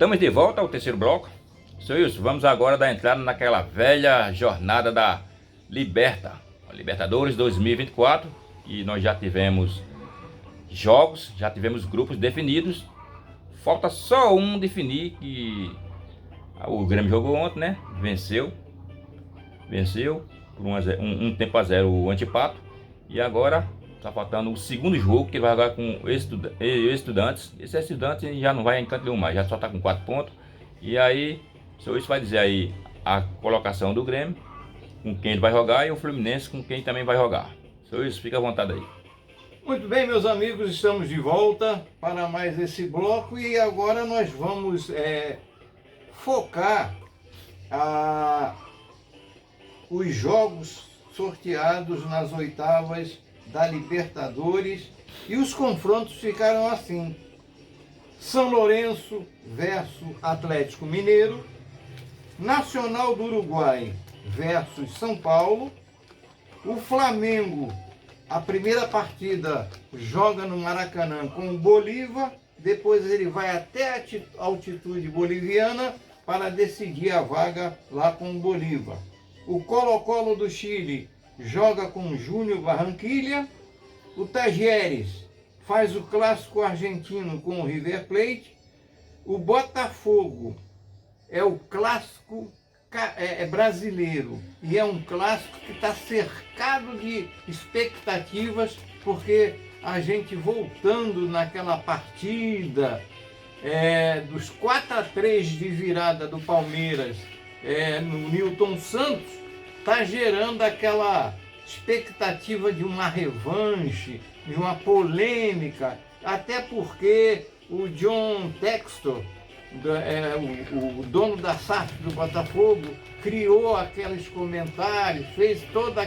Estamos de volta ao terceiro bloco. Seu Wilson, vamos agora dar entrada naquela velha jornada da Libertadores 2024. E nós já tivemos jogos, já tivemos grupos definidos. Falta só um definir, que o Grêmio jogou ontem, né? Venceu por um tempo a zero o Antipato. E agora está faltando o segundo jogo, que ele vai jogar com o Estudantes. Esse Estudantes já não vai em canto nenhum mais, já só está com 4 pontos. E aí, o senhor vai dizer aí a colocação do Grêmio, com quem ele vai jogar, e o Fluminense com quem também vai jogar. Senhor, fica à vontade aí. Muito bem, meus amigos, estamos de volta para mais esse bloco e agora nós vamos focar os jogos sorteados nas oitavas da Libertadores, e os confrontos ficaram assim: São Lourenço versus Atlético Mineiro, Nacional do Uruguai versus São Paulo. O Flamengo, a primeira partida, joga no Maracanã com o Bolívar, depois ele vai até a altitude boliviana para decidir a vaga lá com o Bolívar. O Colo-Colo do Chile joga com o Júnior Barranquilla. O Tajeres faz o clássico argentino com o River Plate. O Botafogo é o clássico brasileiro, e é um clássico que está cercado de expectativas, porque a gente voltando naquela partida dos 4-3 de virada do Palmeiras no Newton Santos, está gerando aquela expectativa de uma revanche, de uma polêmica, até porque o John Textor, o dono da SAF do Botafogo, criou aqueles comentários, fez toda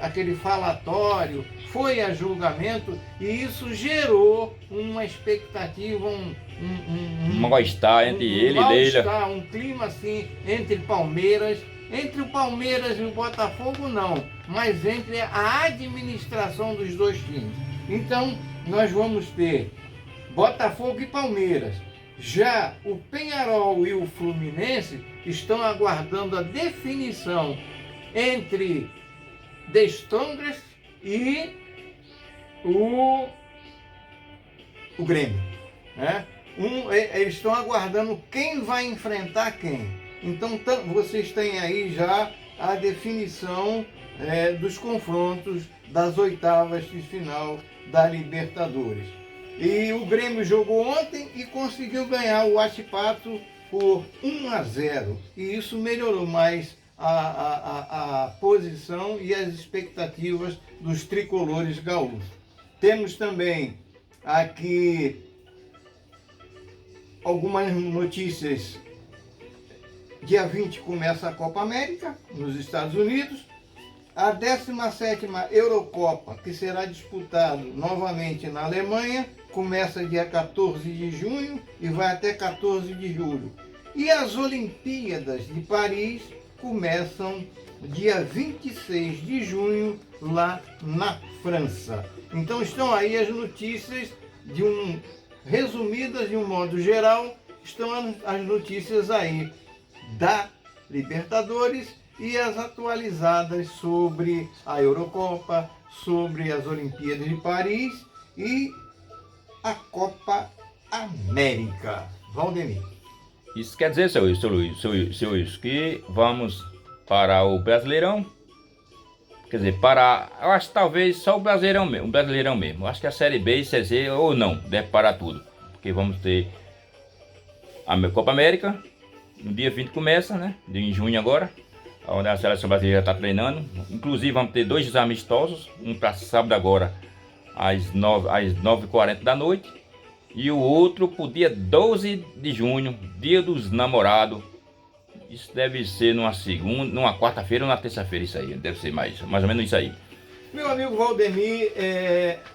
aquele falatório, foi a julgamento, e isso gerou uma expectativa, um mal-estar entre ele e Leila. Um clima assim entre Palmeiras. Entre o Palmeiras e o Botafogo não, mas entre a administração dos dois times. Então nós vamos ter Botafogo e Palmeiras. Já o Peñarol e o Fluminense estão aguardando a definição entre The Strongest e o Grêmio, né? Eles estão aguardando quem vai enfrentar quem. Então vocês têm aí já a definição dos confrontos das oitavas de final da Libertadores. E o Grêmio jogou ontem e conseguiu ganhar o Huachipato por 1-0. E isso melhorou mais a posição e as expectativas dos tricolores gaúchos. Temos também aqui algumas notícias. Dia 20 começa a Copa América nos Estados Unidos. A 17ª Eurocopa, que será disputado novamente na Alemanha, começa dia 14 de junho e vai até 14 de julho. E as Olimpíadas de Paris começam dia 26 de junho lá na França. Então estão aí as notícias resumidas de um modo geral, estão as notícias aí da Libertadores e as atualizadas sobre a Eurocopa, sobre as Olimpíadas de Paris e a Copa América. Valdemir. Isso quer dizer, seu Luiz, que vamos para o Brasileirão. Quer dizer, eu acho que talvez só o Brasileirão mesmo. Eu acho que a Série B e CZ ou não, deve parar tudo. Porque vamos ter a Copa América. No dia 20 começa, né? Em junho agora, onde a seleção brasileira está treinando. Inclusive vamos ter 2 amistosos, um para sábado agora às 9h40 da noite, e o outro para o dia 12 de junho, dia dos namorados. Isso deve ser numa quarta-feira ou na terça-feira, isso aí, deve ser mais ou menos isso aí. Meu amigo Valdemir,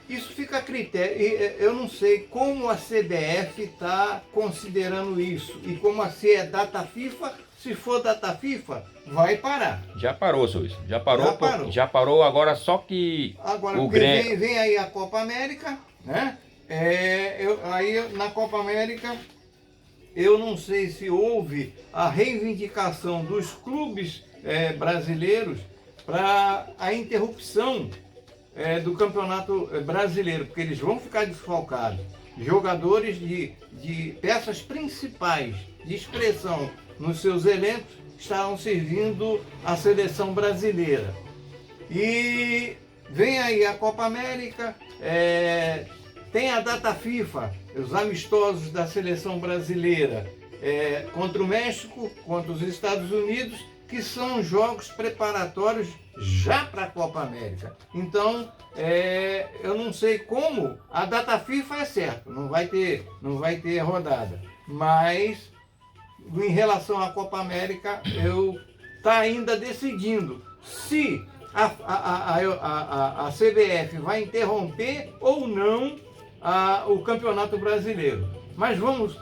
isso fica a critério. Eu não sei como a CBF está considerando isso. E como se é data FIFA, se for data FIFA, vai parar. Já parou, senhor. Já parou agora, só que agora, o Grêmio... vem aí a Copa América, né? Aí na Copa América eu não sei se houve a reivindicação dos clubes brasileiros para a interrupção do campeonato brasileiro, porque eles vão ficar desfalcados. Jogadores de peças principais de expressão nos seus elencos estarão servindo a seleção brasileira. E vem aí a Copa América, tem a data FIFA, os amistosos da seleção brasileira contra o México, contra os Estados Unidos, que são jogos preparatórios já para a Copa América. Então, eu não sei como, a data FIFA é certa, não vai ter rodada, mas em relação à Copa América, eu está ainda decidindo se a CBF vai interromper ou não o Campeonato Brasileiro. Mas vamos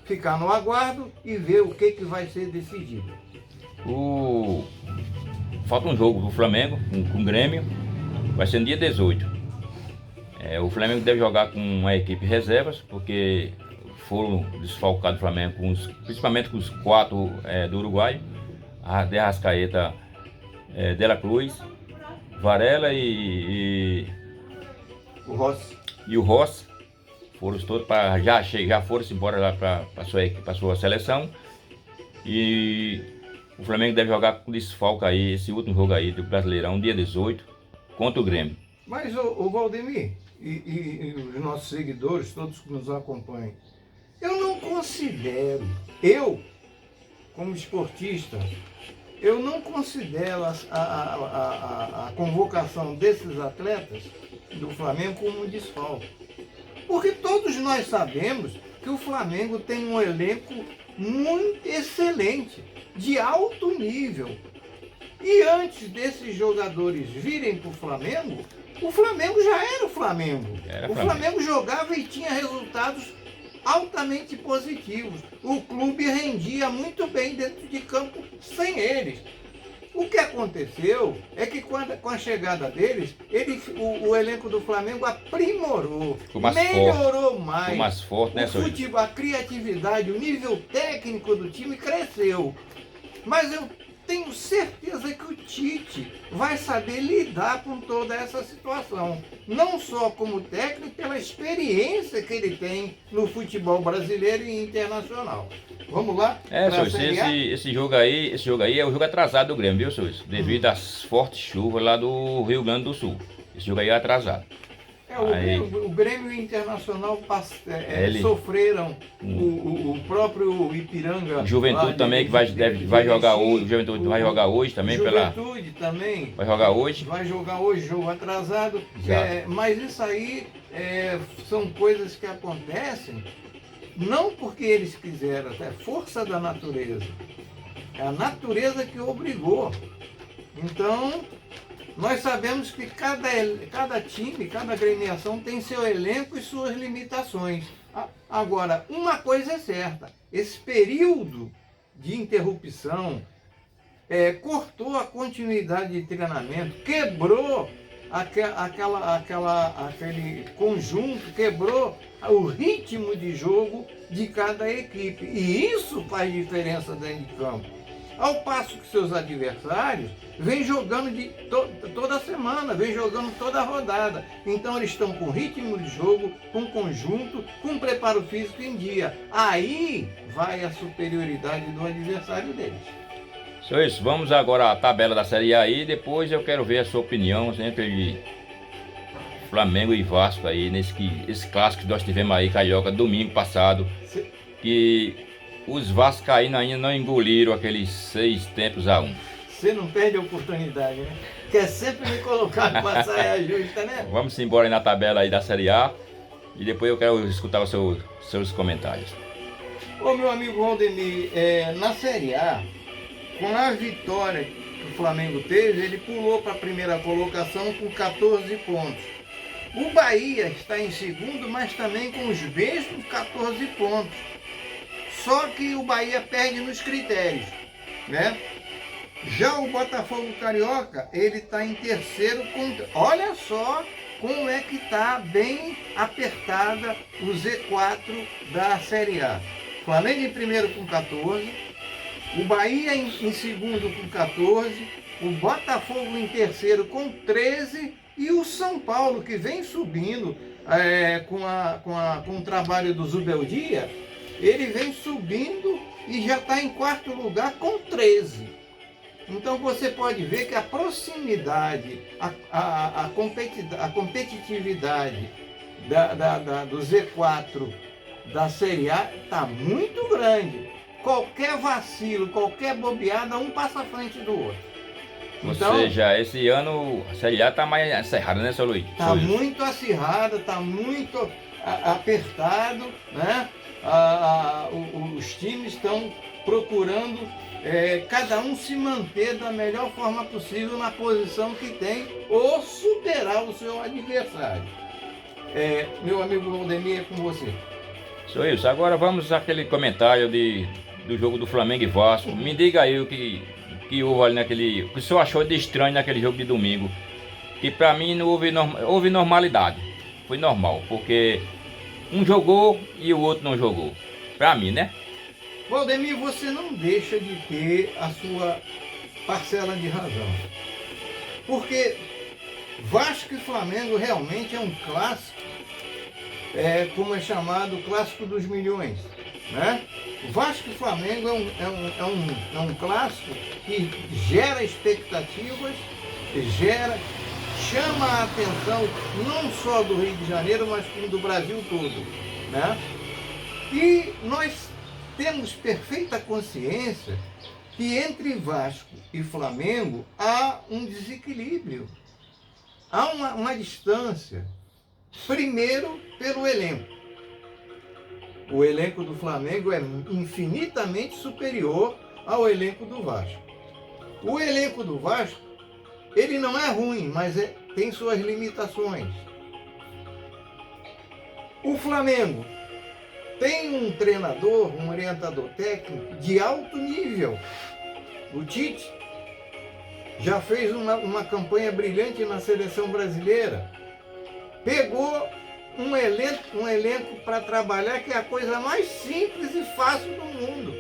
ficar no aguardo e ver o que vai ser decidido. Falta um jogo do Flamengo com o Grêmio, vai ser no dia 18. O Flamengo deve jogar com a equipe reservas, porque foram desfalcados do Flamengo, principalmente com os 4 do Uruguai, De Arrascaeta, De La Cruz, Varela e o Rossi. E o Rossi foram todos já foram embora lá para sua seleção. E o Flamengo deve jogar com desfalque aí, esse último jogo aí do Brasileirão, dia 18, contra o Grêmio. Mas o Valdemir e os nossos seguidores, todos que nos acompanham, eu não considero, como esportista, eu não considero a convocação desses atletas do Flamengo como um desfalque. Porque todos nós sabemos que o Flamengo tem um elenco muito excelente, de alto nível. E antes desses jogadores virem para o Flamengo já era o Flamengo. O Flamengo jogava e tinha resultados altamente positivos. O clube rendia muito bem dentro de campo sem eles. O que aconteceu é que com a chegada deles, o elenco do Flamengo aprimorou, melhorou mais forte, né, o futebol, a criatividade, o nível técnico do time cresceu. Mas eu tenho certeza que o Tite vai saber lidar com toda essa situação. Não só como técnico, pela experiência que ele tem no futebol brasileiro e internacional. Vamos lá? Esse jogo aí é o jogo atrasado do Grêmio, viu, Suíço? Devido às fortes chuvas lá do Rio Grande do Sul. Esse jogo aí é atrasado. O Grêmio e o Internacional sofreram, o próprio Ipiranga. Juventude também, que vai jogar hoje. O Juventude vai jogar hoje também. Juventude também. Vai jogar hoje. Vai jogar hoje, jogo atrasado. Mas isso aí são coisas que acontecem, não porque eles quiseram, é força da natureza. É a natureza que obrigou. Então, nós sabemos que cada time, cada agremiação tem seu elenco e suas limitações. Agora, uma coisa é certa, esse período de interrupção cortou a continuidade de treinamento, quebrou aquele conjunto, quebrou o ritmo de jogo de cada equipe. E isso faz diferença dentro de campo. Ao passo que seus adversários vêm jogando toda semana, vêm jogando toda a rodada. Então eles estão com ritmo de jogo, com conjunto, com preparo físico em dia. Aí vai a superioridade do adversário deles. Isso, vamos agora à tabela da Série A aí, depois eu quero ver a sua opinião entre Flamengo e Vasco aí, esse clássico que nós tivemos aí, Carioca, domingo passado, que os vascaínos ainda não engoliram aqueles 6-1. Você não perde a oportunidade, né? Quer sempre me colocar com a saia justa, né? Vamos embora aí na tabela aí da Série A e depois eu quero escutar os seus comentários. Ô meu amigo Valdemir, na Série A, com a vitória que o Flamengo teve, ele pulou para a primeira colocação com 14 pontos. O Bahia está em segundo, mas também com os mesmos 14 pontos. Só que o Bahia perde nos critérios, né? Já o Botafogo Carioca, ele está em terceiro. Olha só como é que está bem apertada o Z4 da Série A. Flamengo em primeiro com 14, o Bahia em segundo com 14, o Botafogo em terceiro com 13 e o São Paulo, que vem subindo com o trabalho do Zubeldia, ele vem subindo e já está em quarto lugar com 13. Então você pode ver que a proximidade, a competitividade do Z4 da Série A está muito grande. Qualquer vacilo, qualquer bobeada, um passa à frente do outro. Ou seja, esse ano a Série A está mais acirrada, né, seu Luiz? Está muito acirrada, está muito apertado, né? Os times estão procurando cada um se manter da melhor forma possível na posição que tem ou superar o seu adversário. Meu amigo Valdemir, é com você. Sou isso. Agora vamos àquele comentário do jogo do Flamengo e Vasco. Me diga aí o que houve ali naquele... O que o senhor achou de estranho naquele jogo de domingo? Que pra mim não houve normalidade. Foi normal, porque um jogou e o outro não jogou. Pra mim, né? Valdemir, você não deixa de ter a sua parcela de razão. Porque Vasco e Flamengo realmente é um clássico, como é chamado, o clássico dos milhões, né? Vasco e Flamengo é um clássico que gera expectativas, chama a atenção não só do Rio de Janeiro, mas como do Brasil todo, né? E nós temos perfeita consciência que entre Vasco e Flamengo há um desequilíbrio, há uma distância. Primeiro, pelo elenco. O elenco do Flamengo é infinitamente superior ao elenco do Vasco. O elenco do Vasco, ele não é ruim, mas tem suas limitações. O Flamengo tem um treinador, um orientador técnico de alto nível. O Tite já fez uma campanha brilhante na seleção brasileira. Pegou um elenco para trabalhar que é a coisa mais simples e fácil do mundo.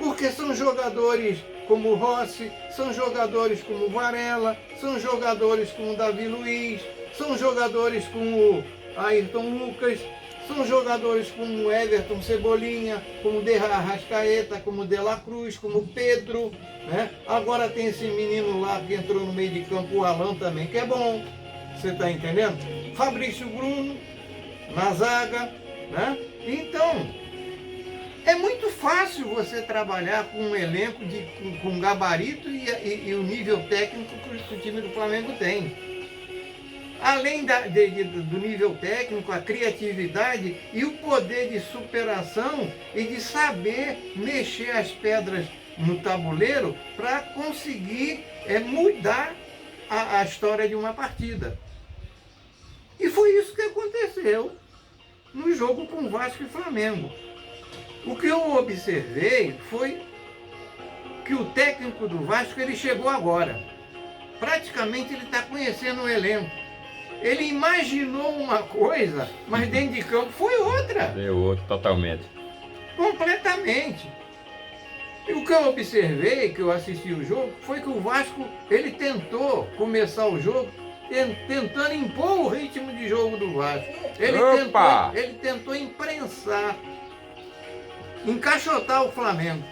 Porque são jogadores como o Rossi, são jogadores como o Varela, são jogadores como o Davi Luiz, são jogadores como o Ayrton Lucas, são jogadores como o Everton Cebolinha, como o De Arrascaeta, como o De La Cruz, como o Pedro, né? Agora tem esse menino lá que entrou no meio de campo, o Alan também, que é bom. Você está entendendo? Fabrício Bruno na zaga, né? Então, é muito fácil você trabalhar com um elenco com gabarito e o nível técnico que o time do Flamengo tem. Além do nível técnico, a criatividade e o poder de superação e de saber mexer as pedras no tabuleiro para conseguir mudar a história de uma partida. E foi isso que aconteceu no jogo com Vasco e Flamengo. O que eu observei foi que o técnico do Vasco ele chegou agora. Praticamente ele está conhecendo o elenco. Ele imaginou uma coisa, mas dentro de campo foi outra. Foi outro, totalmente. Completamente. E o que eu observei, que eu assisti o jogo, foi que o Vasco, ele tentou começar o jogo tentando impor o ritmo de jogo do Vasco. Ele tentou imprensar, encaixotar o Flamengo.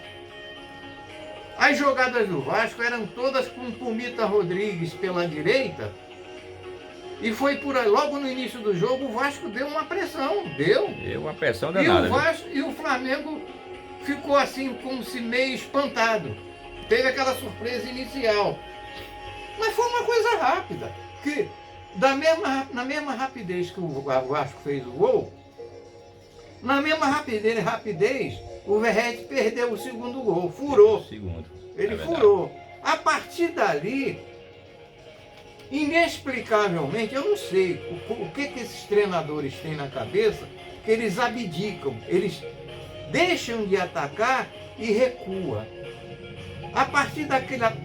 As jogadas do Vasco eram todas com Pumita Rodrigues pela direita. E foi por aí, logo no início do jogo, o Vasco deu uma pressão. Deu uma pressão danada. E o Flamengo ficou assim, como se meio espantado. Teve aquela surpresa inicial. Mas foi uma coisa rápida. Que na mesma rapidez que o Vasco fez o gol, na mesma rapidez o Verratti perdeu o segundo gol, furou. Ele furou. A partir dali, inexplicavelmente, eu não sei o que esses treinadores têm na cabeça, que eles abdicam, eles deixam de atacar e recuam. A partir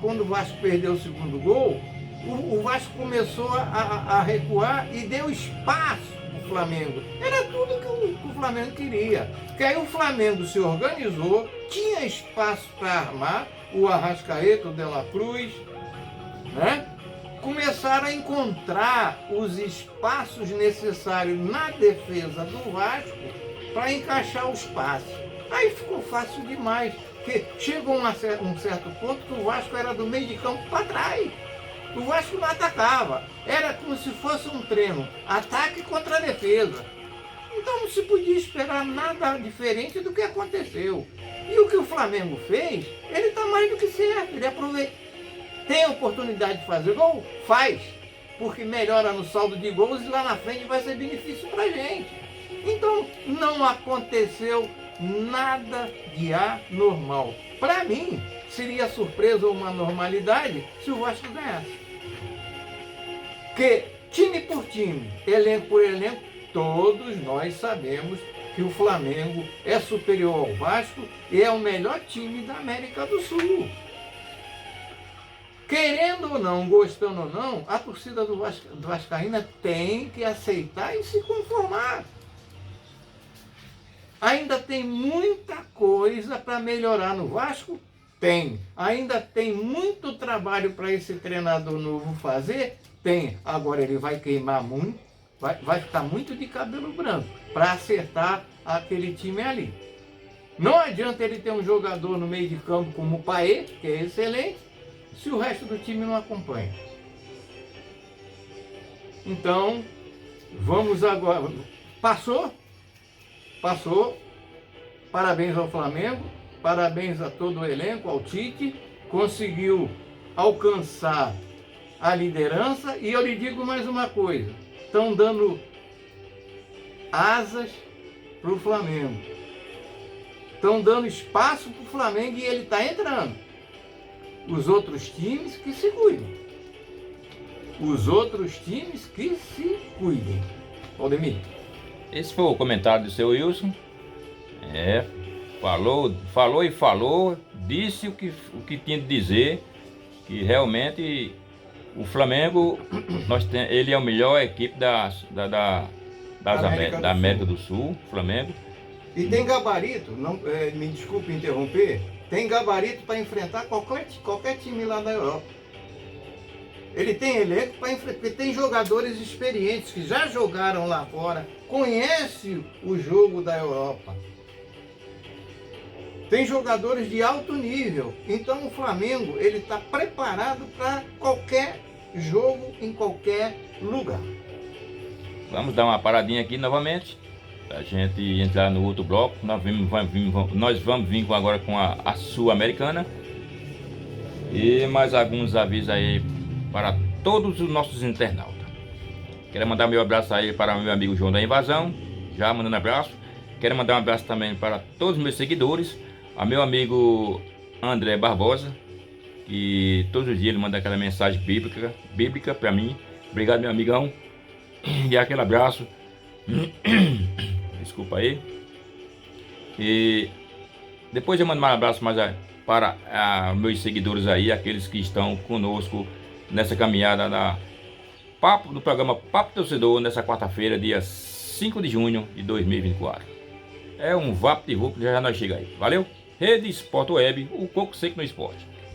quando o Vasco perdeu o segundo gol, o Vasco começou a recuar e deu espaço. O o Flamengo. Era tudo que o Flamengo queria. Porque aí o Flamengo se organizou, tinha espaço para armar o Arrascaeta, o De La Cruz, né? Começaram a encontrar os espaços necessários na defesa do Vasco para encaixar os passes. Aí ficou fácil demais, porque chegou um certo ponto que o Vasco era do meio de campo para trás. O Vasco não atacava, era como se fosse um treino, ataque contra a defesa. Então não se podia esperar nada diferente do que aconteceu. E o que o Flamengo fez, ele está mais do que certo, ele aproveita. Tem a oportunidade de fazer gol? Faz, porque melhora no saldo de gols e lá na frente vai ser benefício para a gente. Então não aconteceu nada de anormal. Para mim, seria surpresa ou uma normalidade se o Vasco ganhasse. Porque time por time, elenco por elenco, todos nós sabemos que o Flamengo é superior ao Vasco e é o melhor time da América do Sul. Querendo ou não, gostando ou não, a torcida do Vascaína tem que aceitar e se conformar. Ainda tem muita coisa para melhorar no Vasco? Tem. Ainda tem muito trabalho para esse treinador novo fazer? Tem. Agora ele vai queimar muito, vai ficar muito de cabelo branco para acertar aquele time ali. Não adianta ele ter um jogador no meio de campo como o Paê, que é excelente, se o resto do time não acompanha. Então, vamos agora. Passou. Parabéns ao Flamengo, parabéns a todo o elenco, ao Tite. Conseguiu alcançar a liderança. E eu lhe digo mais uma coisa: estão dando asas para o Flamengo. Estão dando espaço para o Flamengo e ele está entrando. Os outros times que se cuidem. Os outros times que se cuidem. Valdemir. Esse foi o comentário do seu Wilson. Falou, disse o que tinha de dizer, que realmente o Flamengo, ele é a melhor equipe da América do Sul, Flamengo. E tem gabarito, não, me desculpe interromper, tem gabarito para enfrentar qualquer time lá da Europa. Ele tem elenco para enfrentar, porque tem jogadores experientes que já jogaram lá fora, conhecem o jogo da Europa. Tem jogadores de alto nível. Então o Flamengo, ele está preparado para qualquer jogo, em qualquer lugar. Vamos dar uma paradinha aqui novamente, para a gente entrar no outro bloco. Nós vamos vir agora com a Sul-Americana. E mais alguns avisos aí para todos os nossos internautas. Quero mandar meu abraço aí para meu amigo João da Invasão, já mandando abraço. Quero mandar um abraço também para todos os meus seguidores, a meu amigo André Barbosa, que todos os dias ele manda aquela mensagem bíblica para mim. Obrigado, meu amigão, e aquele abraço. Desculpa aí. E depois eu mando mais um abraço para meus seguidores aí, aqueles que estão conosco nessa caminhada no programa Papo Torcedor, nessa quarta-feira, dia 5 de junho de 2024. É um vapo de roupa, já nós chega aí. Valeu? Rede Sport Web, o coco seco no esporte.